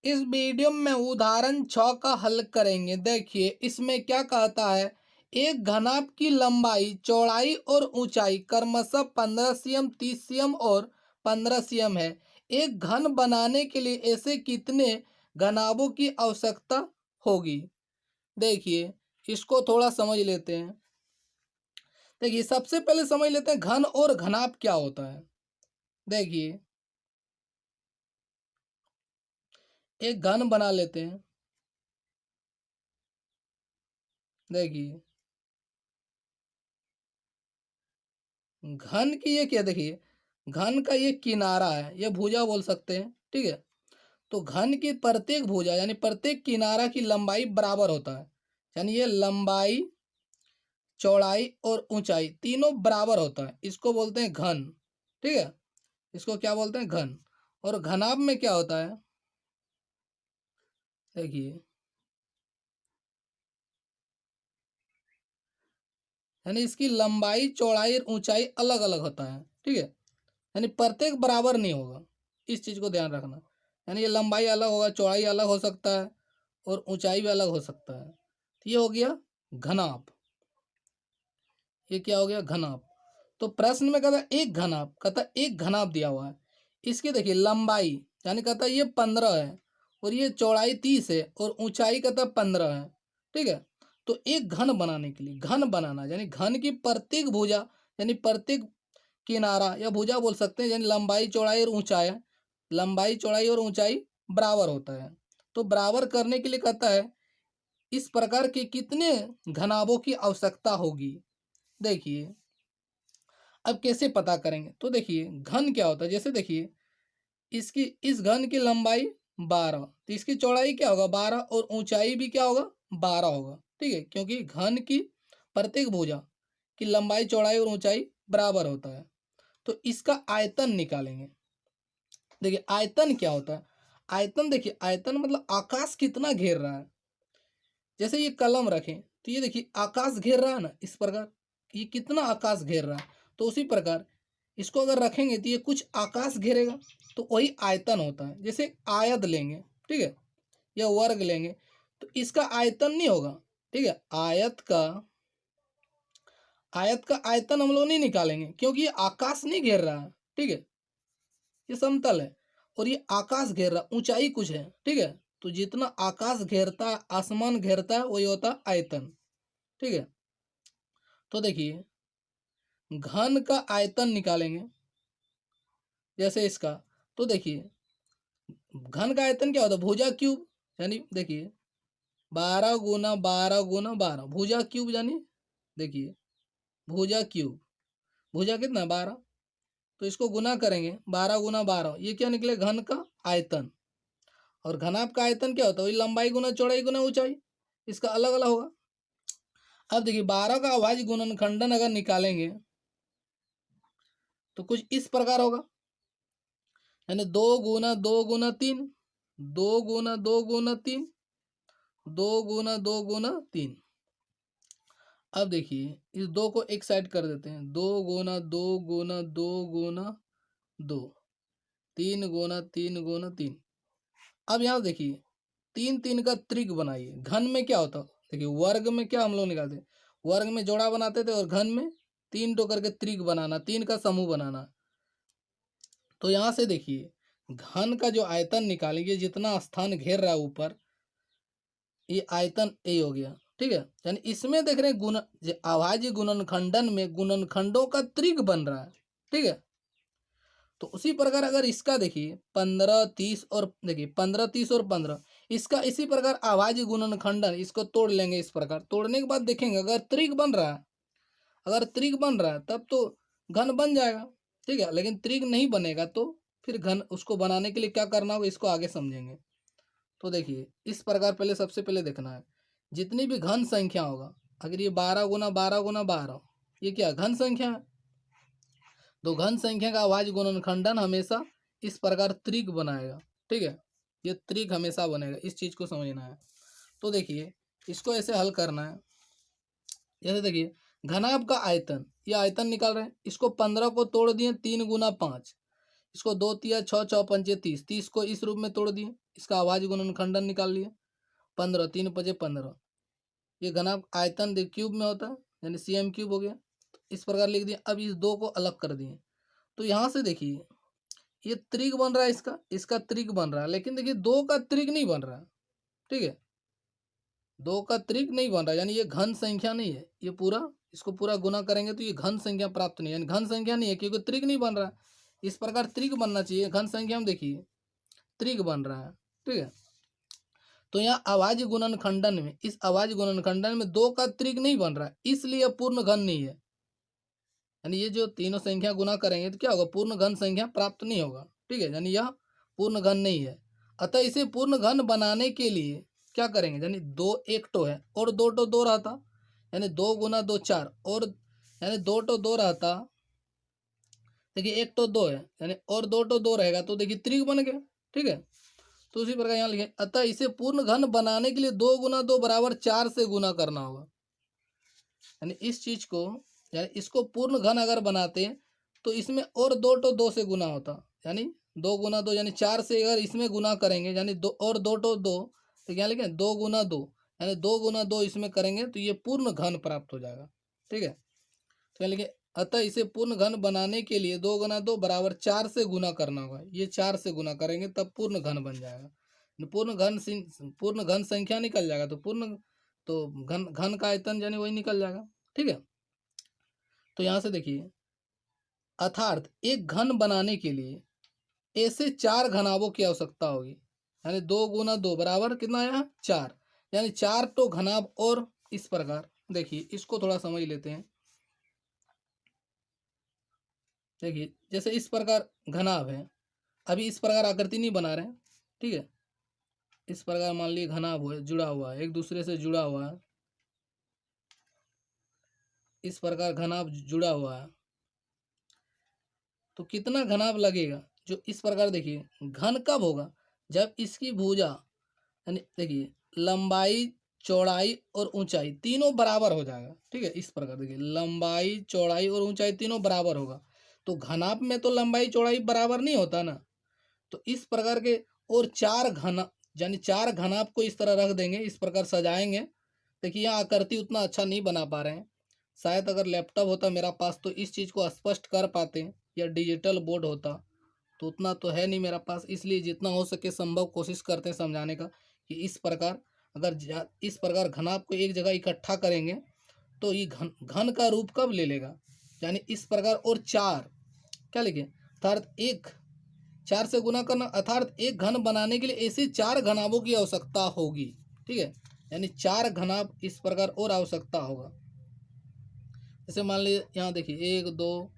इस वीडियो में उदाहरण 6 का हल करेंगे। देखिए इसमें क्या कहता है, एक घनाभ की लंबाई, चौड़ाई और ऊंचाई क्रमशः 15 सीएम, 30 सीएम और 15 सीएम है। एक घन बनाने के लिए ऐसे कितने घनाभों की आवश्यकता होगी? देखिए इसको थोड़ा समझ लेते हैं। देखिए सबसे पहले समझ लेते हैं घन और घनाभ क्या होता है। देखिए एक घन बना लेते हैं। देखिए घन की ये क्या, देखिए घन का ये किनारा है, ये भुजा बोल सकते हैं, ठीक है। तो घन की प्रत्येक भुजा यानी प्रत्येक किनारा की लंबाई बराबर होता है, यानी ये लंबाई, चौड़ाई और ऊंचाई तीनों बराबर होता है, इसको बोलते हैं घन, ठीक है। इसको क्या बोलते हैं? घन। और घनाभ में क्या होता है? देखिए यानी इसकी लंबाई, चौड़ाई और ऊंचाई अलग अलग होता है, ठीक है। यानी प्रत्येक बराबर नहीं होगा, इस चीज को ध्यान रखना। यानी ये लंबाई अलग होगा, चौड़ाई अलग हो सकता है और ऊंचाई भी अलग हो सकता है। तो ये हो गया घनाभ। ये क्या हो गया? घनाभ। तो प्रश्न में कहता एक घनाभ, कहता एक घनाभ दिया हुआ है। इसकी देखिए लंबाई यानी कहता ये 15 है और ये चौड़ाई 30 है और ऊंचाई कहता 15 है, ठीक है। तो एक घन बनाने के लिए, घन बनाना यानी घन की प्रत्येक भुजा यानी प्रत्येक किनारा या भुजा बोल सकते हैं, यानी लंबाई, चौड़ाई और ऊंचाई, लंबाई, चौड़ाई और ऊंचाई बराबर होता है। तो बराबर करने के लिए कहता है इस प्रकार के कितने घनाभों की आवश्यकता होगी। देखिए अब कैसे पता करेंगे, तो देखिए घन क्या होता है। जैसे देखिए इसकी, इस घन की लंबाई 12, तो इसकी चौड़ाई क्या होगा? 12 और ऊंचाई भी क्या होगा? 12 होगा, ठीक है। क्योंकि घन की प्रत्येक भुजा की लंबाई, चौड़ाई और ऊंचाई बराबर होता है। तो इसका आयतन निकालेंगे। देखिए आयतन क्या होता है? आयतन, देखिए आयतन मतलब आकाश कितना घेर रहा है। जैसे ये कलम रखें तो ये देखिए आकाश घेर रहा है ना, इस प्रकार ये कितना आकाश घेर रहा है। तो उसी प्रकार इसको अगर रखेंगे तो ये कुछ आकाश घेरेगा, तो वही आयतन होता है। जैसे आयत लेंगे, ठीक है, या वर्ग लेंगे तो इसका आयतन नहीं होगा, ठीक है। आयत का आयतन हम लोग नहीं निकालेंगे क्योंकि ये आकाश नहीं घेर रहा है, ठीक है। ये समतल है और ये आकाश घेर रहा, ऊंचाई कुछ है, ठीक है। तो जितना आकाश घेरता है, आसमान घेरता है, वही होता है आयतन, ठीक है। तो देखिए घन का आयतन निकालेंगे जैसे इसका। तो देखिए घन का आयतन क्या होता है? भुजा क्यूब, यानी देखिए 12 × 12 × 12 भुजा क्यूब, यानी देखिए भुजा क्यूब, भुजा कितना? 12। तो इसको गुना करेंगे 12 × 12, ये क्या निकले? घन का आयतन। और घनाभ का आयतन क्या होता है? वही लंबाई गुना चौड़ाई गुना ऊंचाई, इसका अलग अलग होगा। अब देखिए 12 का अभाज्य गुणनखंडन अगर निकालेंगे तो कुछ इस प्रकार होगा, यानी 2 × 2 × 3, 2 × 2 × 3, 2 × 2 × 3। अब देखिए इस दो को एक साइड कर देते हैं, 2 × 2 × 2 × 2, 3 × 3 × 3। अब यहाँ देखिए 3 का त्रिक बनाइए। घन में क्या होता है? देखिए वर्ग में क्या हम लोग निकालते हैं? वर्ग में जोड़ा बनाते थे और घन में 3 टो करके त्रिक बनाना, 3 का समूह बनाना। तो यहाँ से देखिए घन का जो आयतन निकालेंगे, जितना स्थान घेर रहा है ऊपर, ये आयतन ए हो गया, ठीक है। यानी इसमें देख रहे हैं अभाज्य गुणनखंडन में गुणनखंडों का त्रिक बन रहा है, ठीक है। तो उसी प्रकार अगर इसका देखिए 15, 30 और देखिए 15, 30 और 15, इसका इसी प्रकार अभाज्य गुणनखंडन, इसको तोड़ लेंगे। इस प्रकार तोड़ने के बाद देखेंगे अगर त्रिक बन रहा है, अगर त्रिक बन रहा है तब तो घन बन जाएगा, ठीक है। लेकिन त्रिक नहीं बनेगा तो फिर घन, उसको बनाने के लिए क्या करना होगा, इसको आगे समझेंगे। तो देखिए इस प्रकार पहले सबसे पहले देखना है जितनी भी घन संख्या होगा, अगर ये 12 × 12 × 12, ये क्या घन संख्या है, तो घन संख्या का अभाज्य गुणनखंडन हमेशा इस प्रकार त्रिक बनाएगा, ठीक है। ये त्रिक हमेशा बनेगा, इस चीज को समझना है। तो देखिए इसको ऐसे हल करना है। जैसे देखिए घनाभ का आयतन, ये आयतन निकाल रहे हैं, इसको 15 को तोड़ दिए 3 × 5, इसको 2 तिया 6 6 पंचे 30, 30 को इस रूप में तोड़ दिए, इसका अभाज्य गुणनखंडन निकाल लिए। 15 3 पचे 15, ये घनाभ आयतन क्यूब में होता है, यानी cm क्यूब हो गया। इस प्रकार लिख दिया। अब इस 2 को अलग कर दिए, तो यहाँ से देखिए ये त्रिक बन रहा है, इसका त्रिक बन रहा है, लेकिन देखिए 2 का त्रिक नहीं बन रहा। ठीक है, 2 का त्रिक नहीं बन रहा, यानी ये घन संख्या नहीं है। ये पूरा इसको पूरा गुना करेंगे तो ये घन संख्या प्राप्त नहीं, यानी घन संख्या नहीं है, क्योंकि त्रिक नहीं बन रहा। इस प्रकार त्रिक बनना चाहिए, घन संख्या में देखिए त्रिक बन रहा है। ठीक है, तो यहाँ अभाज्य गुणनखंडन में, इस अभाज्य गुणनखंडन में 2 का त्रिक नहीं बन रहा, इसलिए पूर्ण घन नहीं है। यानी ये जो तीनों संख्या गुना करेंगे तो क्या होगा, पूर्ण घन संख्या प्राप्त नहीं होगा। ठीक है, यानी यह पूर्ण घन नहीं है। अतः इसे पूर्ण घन बनाने के लिए क्या करेंगे, यानी 2 एक टो है और 2 टो 2 रहता, यानी 2 गुना 2 4, और यानी 2 टो 2 रहता, देखिए 1 टो 2 है, यानी और 2 टो 2 रहेगा, तो देखिए त्रिक बन गया। ठीक है, तो उसी प्रकार यहाँ लिखे, अतः इसे पूर्ण घन बनाने के लिए 2 गुना 2 बराबर 4 से गुना करना होगा। यानी इस चीज को, यानी इसको पूर्ण घन अगर बनाते हैं तो इसमें और 2 टो 2 से गुना होता, यानी 2 गुना 2 यानी 4 से अगर इसमें गुना करेंगे, यानी 2 और 2 टो 2, तो क्या लिखें 2 गुना 2, यानी 2 गुना 2 इसमें करेंगे तो ये पूर्ण घन प्राप्त हो जाएगा। ठीक है, तो क्या लिखे, अतः इसे पूर्ण घन बनाने के लिए 2 गुना 2 बराबर 4 से गुना करना होगा। ये 4 से गुना करेंगे तब पूर्ण घन बन जाएगा। पूर्ण घन संख्या निकल जाएगा, तो घन घन का आयतन यानी वही निकल जाएगा। ठीक है, तो यहाँ से देखिए, अर्थात एक घन बनाने के लिए ऐसे 4 घनाभों की आवश्यकता होगी, यानी 2 गुना 2 बराबर कितना आया 4, यानी 4 तो घनाभ। और इस प्रकार देखिए, इसको थोड़ा समझ लेते हैं। देखिए जैसे इस प्रकार घनाभ है, अभी इस प्रकार आकृति नहीं बना रहे हैं। ठीक है, इस प्रकार मान लीजिए घनाभ है, जुड़ा हुआ है, एक दूसरे से जुड़ा हुआ है, इस प्रकार घनाभ जुड़ा हुआ है, तो कितना घनाभ लगेगा, जो इस प्रकार देखिए घन कब होगा, जब इसकी भुजा, यानी देखिए लंबाई चौड़ाई और ऊंचाई तीनों बराबर हो जाएगा। ठीक है, इस प्रकार देखिए लंबाई चौड़ाई और ऊंचाई तीनों बराबर होगा, तो घनाभ में तो लंबाई चौड़ाई बराबर नहीं होता ना, तो इस प्रकार के और 4 घना, यानी 4 घनाभ को इस तरह रख देंगे, इस प्रकार सजाएंगे। देखिए यहाँ आकृति उतना अच्छा नहीं बना पा रहे हैं, शायद अगर लैपटॉप होता मेरा पास तो इस चीज़ को स्पष्ट कर पाते हैं, या डिजिटल बोर्ड होता, तो उतना तो है नहीं मेरा पास, इसलिए जितना हो सके संभव कोशिश करते हैं समझाने का कि इस प्रकार इस प्रकार घनाभ को एक जगह इकट्ठा करेंगे तो ये घन घन का रूप कब ले लेगा, यानी इस प्रकार। और 4 क्या लिखे, अर्थात 4 से गुना करना, अर्थात एक घन बनाने के लिए ऐसे 4 घनाभों की आवश्यकता होगी। ठीक है, यानी 4 घनाभ इस प्रकार और आवश्यकता होगा। जैसे मान लीजिए यहाँ देखिए 1 2,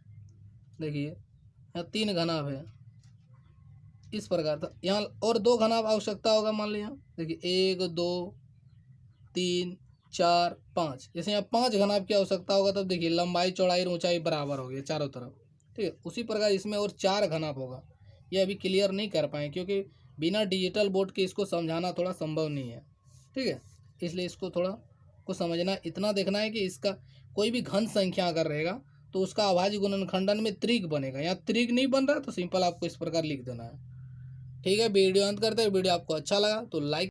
देखिए यहाँ 3 घनाभ है, इस प्रकार था, यहाँ और 2 घनाभ आवश्यकता होगा। मान लीजिए देखिए 1 2 3 4 5, जैसे यहाँ 5 घनाभ की आवश्यकता होगा, तब देखिए लंबाई चौड़ाई और ऊंचाई बराबर हो गई चारों तरफ। ठीक है, उसी प्रकार इसमें और 4 घनाभ होगा। ये अभी क्लियर नहीं कर पाए, क्योंकि बिना डिजिटल बोर्ड के इसको समझाना थोड़ा संभव नहीं है। ठीक है, इसलिए इसको थोड़ा को समझना, इतना देखना है कि इसका कोई भी घन संख्या अगर रहेगा तो उसका अभाज्य गुणनखंडन में त्रिक बनेगा। यहाँ त्रिक नहीं बन रहा तो सिंपल आपको इस प्रकार लिख देना है। ठीक है, वीडियो अंत करते हैं। वीडियो आपको अच्छा लगा तो लाइक